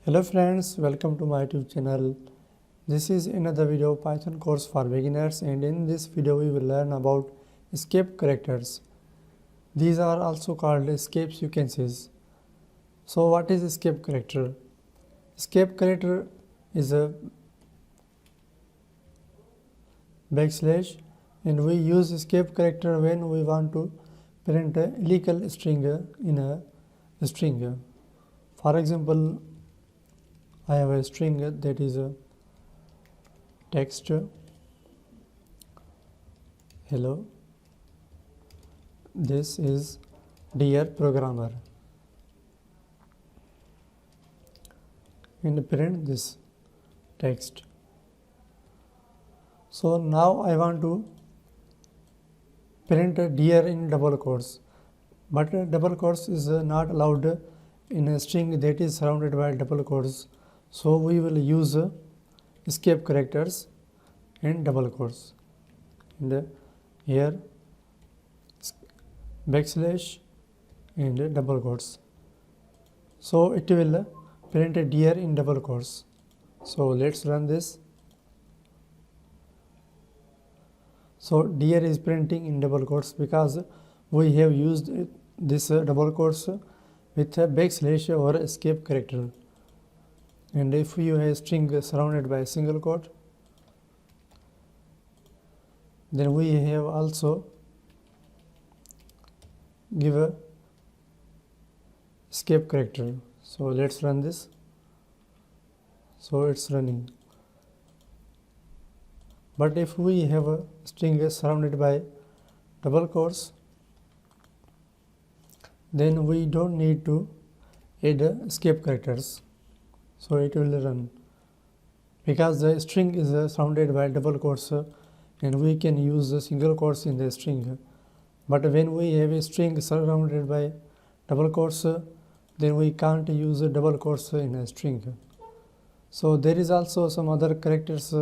Hello friends, welcome to my YouTube channel. This is another video Python course for beginners, and in this video we will learn about escape characters. These are also called escape sequences. So what is escape character? Escape character is a backslash, and we use escape character when we want to print a illegal string in a string. For example, I have a string that is a text hello, this is dear programmer, and print this text. So now I want to print a dear in double quotes, but double quotes is not allowed in a string that is surrounded by double quotes. So we will use escape characters and double quotes, and here backslash and double quotes. So it will print a dear in double quotes. So let's run this. So dear is printing in double quotes because we have used this double quotes with a backslash or escape character. And if you have a string surrounded by a single quote, then we have also give a escape character. So let's run this. So it's running. But if we have a string surrounded by double quotes, then we don't need to add escape characters. So it will run because the string is surrounded by double quotes, and we can use the single quotes in the string. But when we have a string surrounded by double quotes, then we can't use double quotes in a string. So there is also some other characters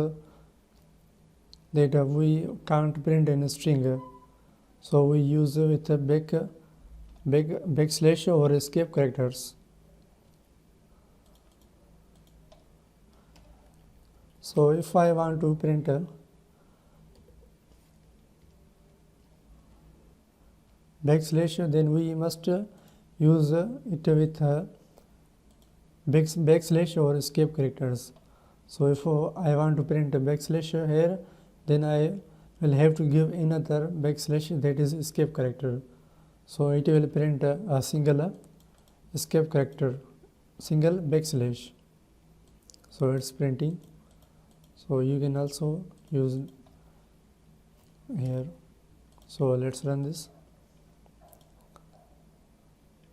that we can't print in a string. So we use with a backslash or escape characters. So if I want to print a backslash, then we must use it with backslash or escape characters. So if I want to print a backslash here, then I will have to give another backslash, that is escape character. So it will print a single escape character, single backslash. So it's printing. So you can also use here. So let's run this.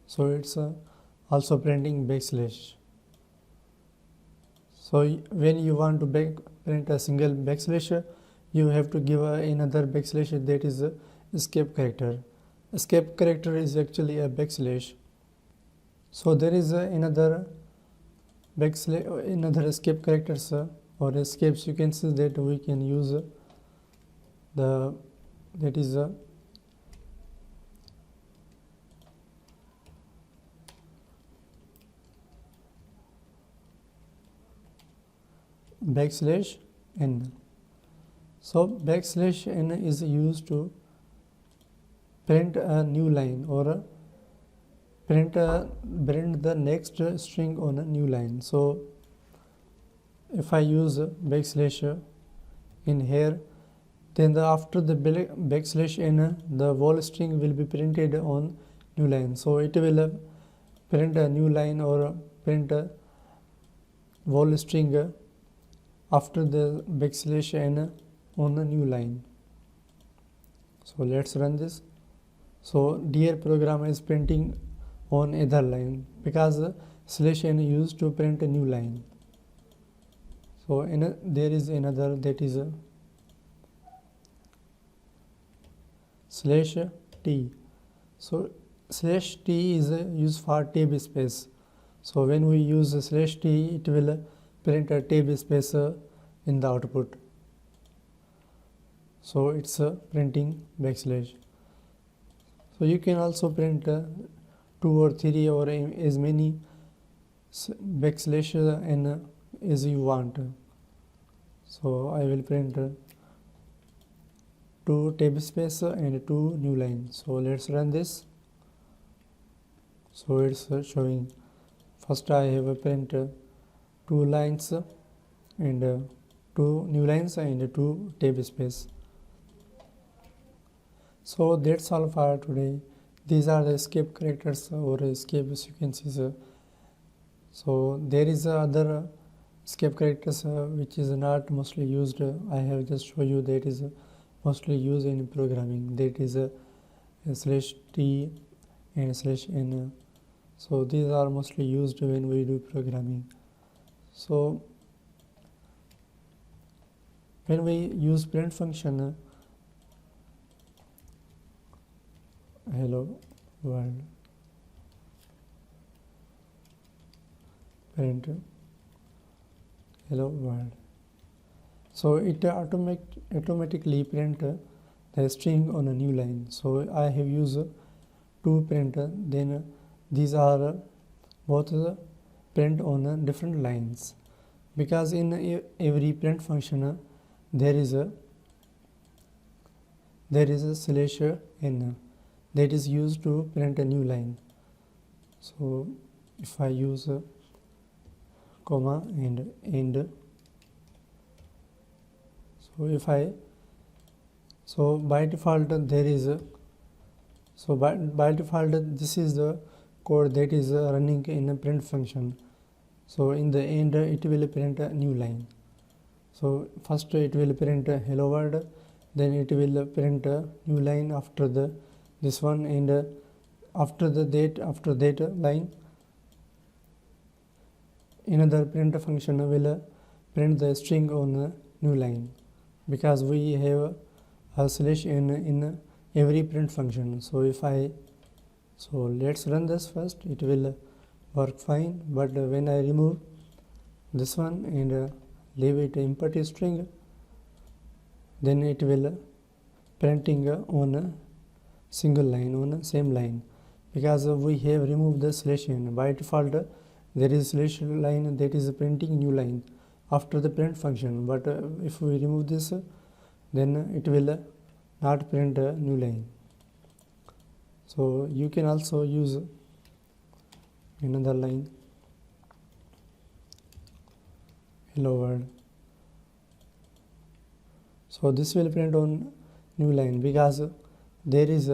So it's also printing backslash. So when you want to print a single backslash, you have to give another backslash, that is escape character. Escape character is actually a backslash. So there is another escape characters or escape sequences that we can use. That is backslash n. So backslash n is used to print a new line or print the next string on a new line. So if I use backslash in here, then after the backslash n, the whole string will be printed on new line. So it will print a new line or print a whole string after the backslash n on a new line. So let's run this. So dear program is printing on other line because slash n used to print a new line. So there is another, that is slash t. So slash t is used for tab space. So when we use slash t, it will print a tab space in the output. So it's printing backslash. So you can also print 2 or 3 or as many backslash n as you want. So I will print 2 table space and 2 new lines. So let's run this. So it's showing. First I have a print 2 lines and 2 new lines and 2 table space. So that's all for today. These are the escape characters or escape sequences. So there is other escape characters which is not mostly used. I have just shown you that is mostly used in programming. That is /t and /n. So these are mostly used when we do programming. So when we use print function, hello world, print hello world. So it automatically print the string on a new line. So I have used two printer, then these are both print on different lines, because in every print function there is a /n that is used to print a new line. So if I use comma and end, so by default there is by default this is the code that is running in a print function. So in the end it will print a new line. So first it will print a hello world, then it will print a new line after this one, and after that line another print function will print the string on a new line, because we have a /n in every print function. So let's run this first. It will work fine, but when I remove this one and leave it empty string, then it will printing on a single line, on a same line, because we have removed the /n. By default there is /line that is printing new line after the print function, but if we remove this, then it will not print a new line. So you can also use another line, hello world. So this will print on new line, because there is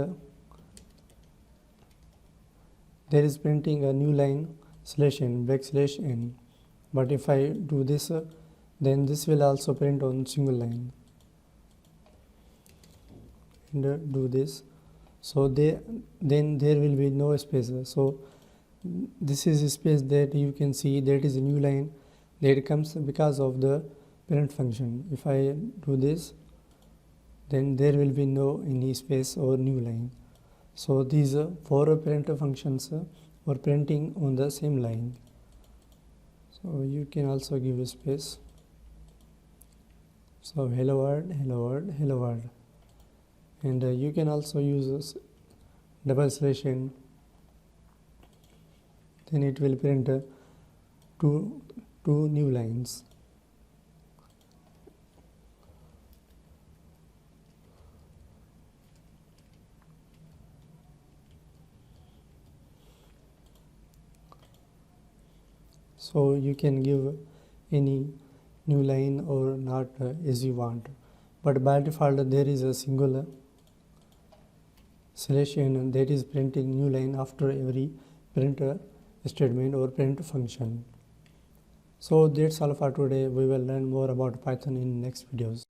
printing a new line /n. But if I do this, then this will also print on single line, and do this. So then there will be no space. So this is a space that you can see, that is a new line that comes because of the print function. If I do this, then there will be no any space or new line. So these 4 print functions are printing on the same line. So you can also give a space. So hello world, hello world, hello world, and you can also use /n. Then it will print two new lines. So you can give any new line or not as you want, but by default there is a single /n that is printing new line after every print statement or print function. So that's all for today. We will learn more about Python in next videos.